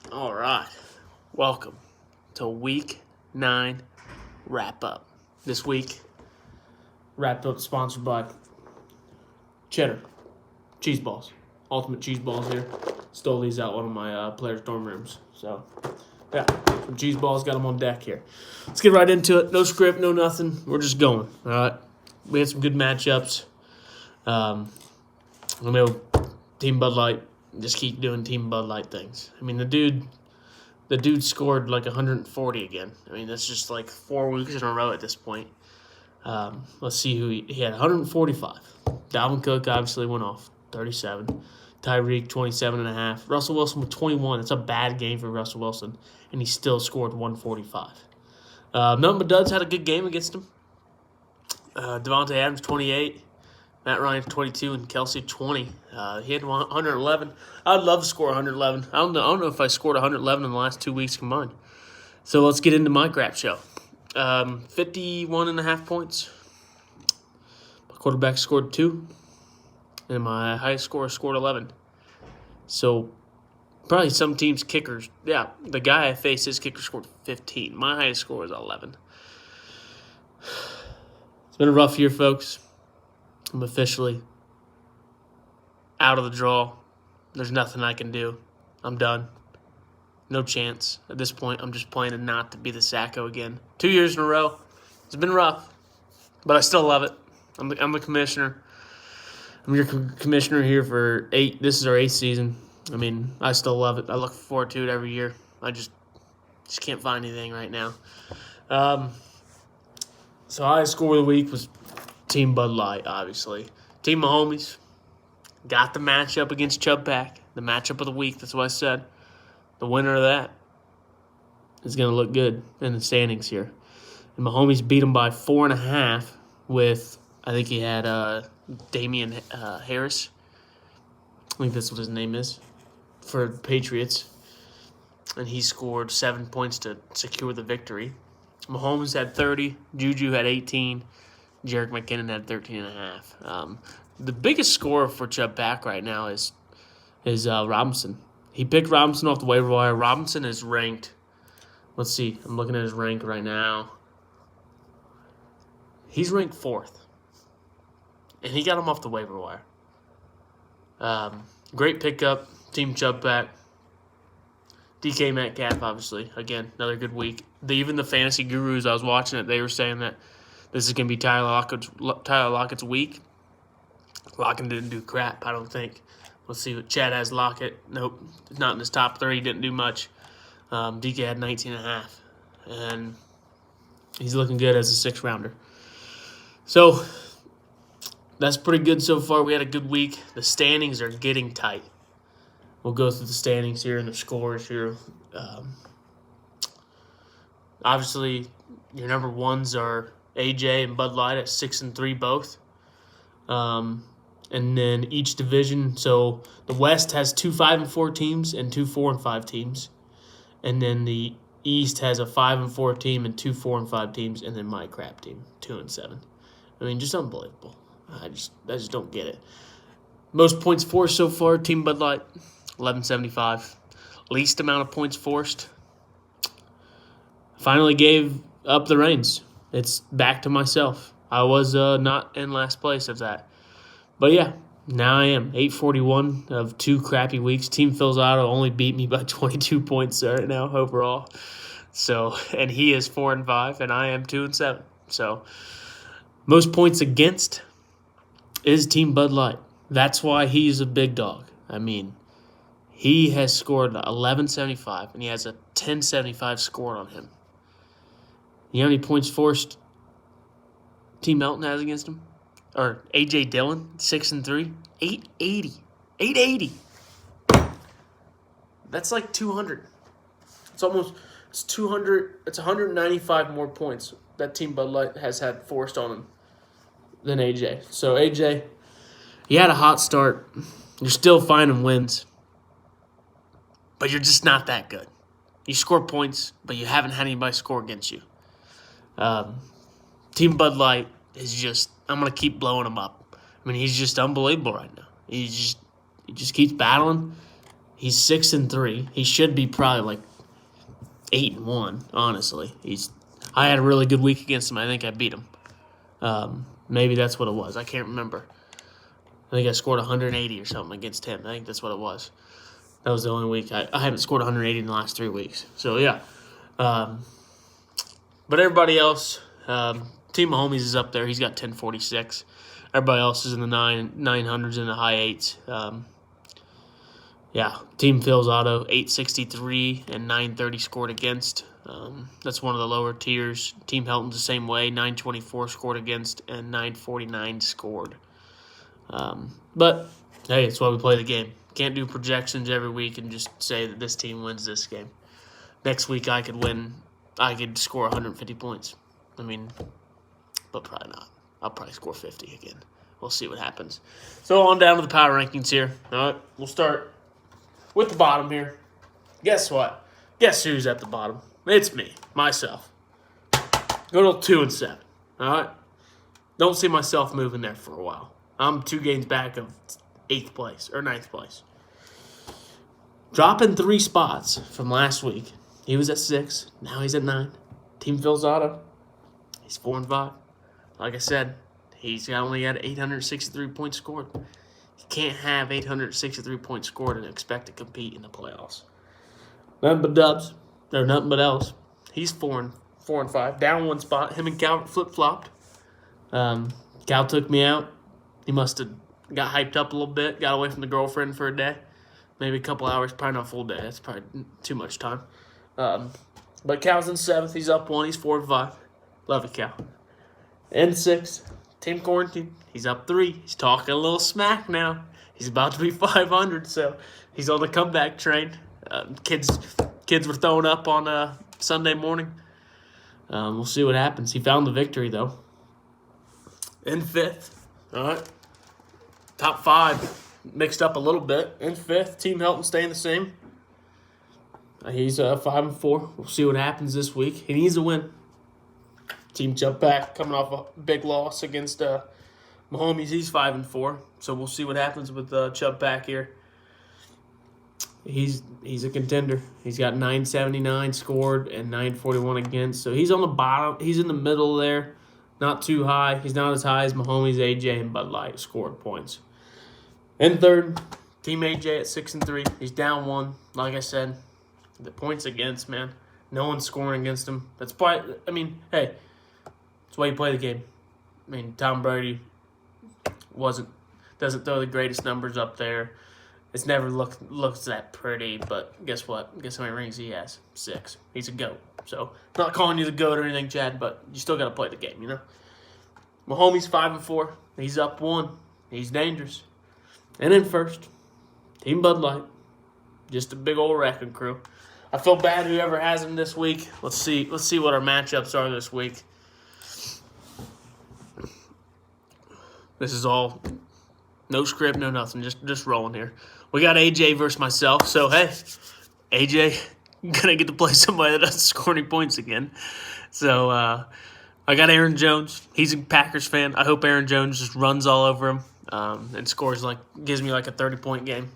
All right. Welcome to Week 9 wrap-up. This week, wrap-up sponsored by Cheddar Cheese Balls. Ultimate Cheese Balls here. Stole these out one of my players' dorm rooms. So, yeah, some cheese balls. Got them on deck here. Let's get right into it. No script, no nothing. We're just going. All right. We had some good matchups. I know Team Bud Light just keep doing Team Bud Light things. I mean, the dude scored like 140 again. I mean, that's just like 4 weeks in a row at this point. Let's see who he had 145. Dalvin Cook obviously went off 37. Tyreek 27.5. Russell Wilson with 21. It's a bad game for Russell Wilson, and he still scored 145. None but Duds had a good game against him. Devontae Adams 28. Matt Ryan 22 and Kelsey 20. He had 111. I'd love to score 111. I don't know if I scored 111 in the last 2 weeks combined. So let's get into my crap show. 51.5 points. My quarterback scored 2. And my highest scorer scored 11. So probably some teams' kickers. Yeah, the guy I faced, his kicker scored 15. My highest score was 11. It's been a rough year, folks. I'm officially out of the draw. There's nothing I can do. I'm done. No chance. At this point, I'm just planning not to be the Sacco again. 2 years in a row. It's been rough, but I still love it. I'm the commissioner. I'm your commissioner here for 8. This is our 8th season. I mean, I still love it. I look forward to it every year. I just can't find anything right now. So highest score of the week was Team Bud Light, obviously. Team Mahomes got the matchup against Chubb Pack. The matchup of the week, that's what I said. The winner of that is going to look good in the standings here. And Mahomes beat him by 4.5 with, I think he had Damian Harris. I think that's what his name is, for Patriots. And he scored 7 points to secure the victory. Mahomes had 30. Juju had 18. Jerick McKinnon had 13.5. The biggest scorer for Chubb Pack right now is Robinson. He picked Robinson off the waiver wire. Robinson is ranked. Let's see. I'm looking at his rank right now. He's ranked 4th. And he got him off the waiver wire. Great pickup. Team Chubb Pack. DK Metcalf, obviously. Again, another good week. Even the fantasy gurus, I was watching it, they were saying that this is going to be Tyler Lockett's week. Lockett didn't do crap, I don't think. Let's see what Chad has Lockett. Nope, not in his top 3. Didn't do much. DK had 19.5. And he's looking good as a 6th-rounder. So that's pretty good so far. We had a good week. The standings are getting tight. We'll go through the standings here and the scores here. Obviously, your number ones are AJ and Bud Light at 6 and 3 both. And then each division, so the West has 2 5 and 4 teams and 2 4 and 5 teams. And then the East has a 5 and 4 team and 2 4 and 5 teams, and then my crap team, 2 and 7. I mean, just unbelievable. I just don't get it. Most points forced so far, Team Bud Light, 1175. Least amount of points forced. Finally gave up the reins. It's back to myself. I was not in last place of that. But yeah, now I am. 841 of 2 crappy weeks. Team Phil's Auto only beat me by 22 points right now overall. So, and he is 4 and 5, and I am 2 and 7. So, most points against is Team Bud Light. That's why he's a big dog. I mean, he has scored 1175, and he has a 1075 scored on him. You know how many points forced Team Melton has against him? Or A.J. Dillon, 6 and 3, 880. 880. That's like 200. It's 200. It's 195 more points that Team Bud Light has had forced on him than A.J. So A.J., you had a hot start. You're still finding wins. But you're just not that good. You score points, but you haven't had anybody score against you. Team Bud Light is just, I'm going to keep blowing him up. I mean, he's just unbelievable right now. He just keeps battling. He's 6-3. He should be probably like 8-1. Honestly, I had a really good week against him. I think I beat him. Maybe that's what it was. I can't remember. I think I scored 180 or something against him. I think that's what it was. That was the only week. I haven't scored 180 in the last 3 weeks. So, yeah. But everybody else, Team Mahomes is up there. He's got 1046. Everybody else is in the 900s and the high 8s. Yeah, Team Phil's Auto, 863 and 930 scored against. That's one of the lower tiers. Team Helton's the same way, 924 scored against and 949 scored. But, hey, it's why we play the game. Can't do projections every week and just say that this team wins this game. Next week I could score 150 points. But probably not. I'll probably score 50 again. We'll see what happens. So on down to the power rankings here. All right, we'll start with the bottom here. Guess what? Guess who's at the bottom? It's me, myself. Go to 2-7. All right? Don't see myself moving there for a while. I'm 2 games back of 8th place or 9th place. Dropping 3 spots from last week. He was at 6. Now he's at 9. Team Phil's Auto. He's 4-5. Like I said, he's only got 863 points scored. You can't have 863 points scored and expect to compete in the playoffs. Nothing but dubs. Or nothing but L's. He's 4-5. Down 1 spot. Him and Cal flip-flopped. Cal took me out. He must have got hyped up a little bit. Got away from the girlfriend for a day. Maybe a couple hours. Probably not a full day. That's probably too much time. But Cal's in 7th. He's up 1. He's 4-5. Love you, Cal. In 6th, Team Quarantine. He's up 3. He's talking a little smack now. He's about to be 500, so he's on the comeback train. Kids were throwing up on Sunday morning. We'll see what happens. He found the victory, though. In 5th, all right. Top 5 mixed up a little bit. In 5th, Team Helton staying the same. He's 5-4. We'll see what happens this week. He needs a win. Team Jump Back coming off a big loss against Mahomes. He's 5-4. So we'll see what happens with Chubb back here. He's a contender. He's got 979 scored and 941 against. So he's on the bottom. He's in the middle there. Not too high. He's not as high as Mahomes, AJ, and Bud Light scored points. In 3rd, Team AJ at 6-3. He's down 1. Like I said, the points against, man. No one's scoring against him. That's probably, hey, that's why you play the game. Tom Brady doesn't throw the greatest numbers up there. It's never looks that pretty, but guess what? Guess how many rings he has? 6. He's a GOAT. So, I'm not calling you the GOAT or anything, Chad, but you still got to play the game, you know? Mahomes 5-4. He's up 1. He's dangerous. And in 1st, Team Bud Light. Just a big old wrecking crew. I feel bad whoever has him this week. Let's see what our matchups are this week. This is all no script, no nothing, just rolling here. We got AJ versus myself, so hey, AJ gonna get to play somebody that doesn't score any points again. So I got Aaron Jones. He's a Packers fan. I hope Aaron Jones just runs all over him and gives me like a 30-point game.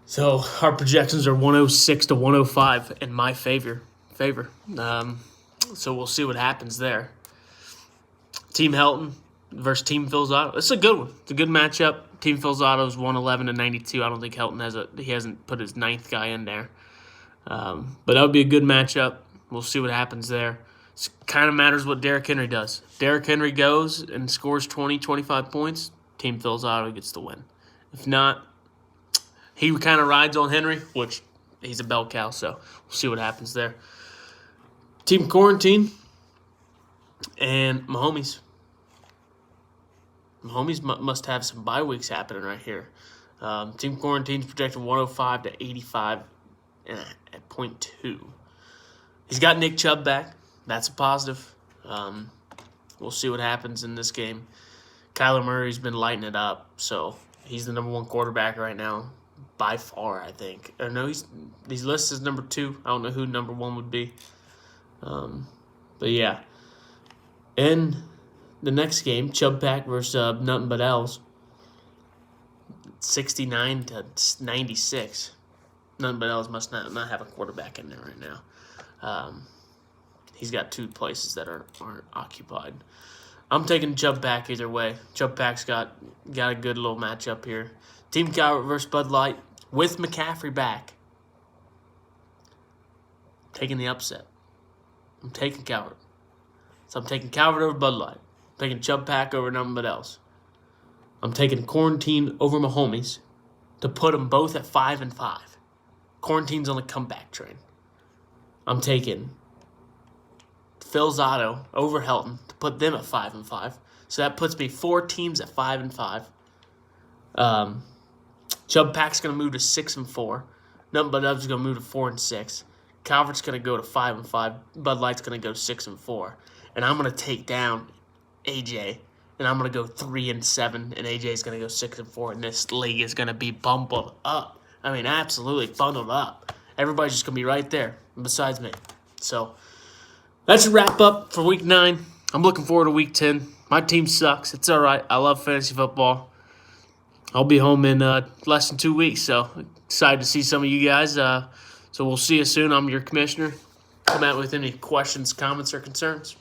So our projections are 106 to 105 in my favor. So we'll see what happens there. Team Helton versus Team Phil's Auto. It's a good one. It's a good matchup. Team Phil's Auto is 111 to 92. I don't think Helton hasn't put his 9th guy in there. But that would be a good matchup. We'll see what happens there. It kind of matters what Derrick Henry does. Derrick Henry goes and scores 20, 25 points. Team Phil's Auto gets the win. If not, he kind of rides on Henry, which he's a bell cow, so we'll see what happens there. Team Quarantine and Mahomes. Mahomes must have some bye weeks happening right here. Team Quarantine's projected 105 to 85 at 0.2. He's got Nick Chubb back. That's a positive. We'll see what happens in this game. Kyler Murray's been lighting it up, so he's the number 1 quarterback right now by far, I think. Or no, he's listed as number 2. I don't know who number 1 would be. But yeah. In the next game, Chubb Pack versus Nothing But L's. 69 to 96. None but else must not have a quarterback in there right now. He's got 2 places that aren't occupied. I'm taking Chubb back either way. Chubb back's got a good little matchup here. Team Calvert versus Bud Light with McCaffrey back. Taking the upset. I'm taking Calvert. So I'm taking Calvert over Bud Light. I'm taking Chubb Pack over nothing but else. I'm taking Quarantine over Mahomes to put them both at 5-5. Quarantine's on the comeback train. I'm taking Phil Zotto over Helton to put them at 5-5. So that puts me 4 teams at 5-5. Chubb Pack's going to move to 6-4. Nothing but Up's going to move to 4-6. Calvert's going to go to 5-5. Bud Light's going to go 6-4. And I'm going to take down AJ. And I'm going to go 3-7. And AJ's going to go 6-4. And this league is going to be bundled up. I mean, absolutely bundled up. Everybody's just going to be right there besides me. So that's a wrap up for week 9. I'm looking forward to week 10. My team sucks. It's all right. I love fantasy football. I'll be home in less than 2 weeks. So excited to see some of you guys. So we'll see you soon. I'm your commissioner. Come out with any questions, comments, or concerns.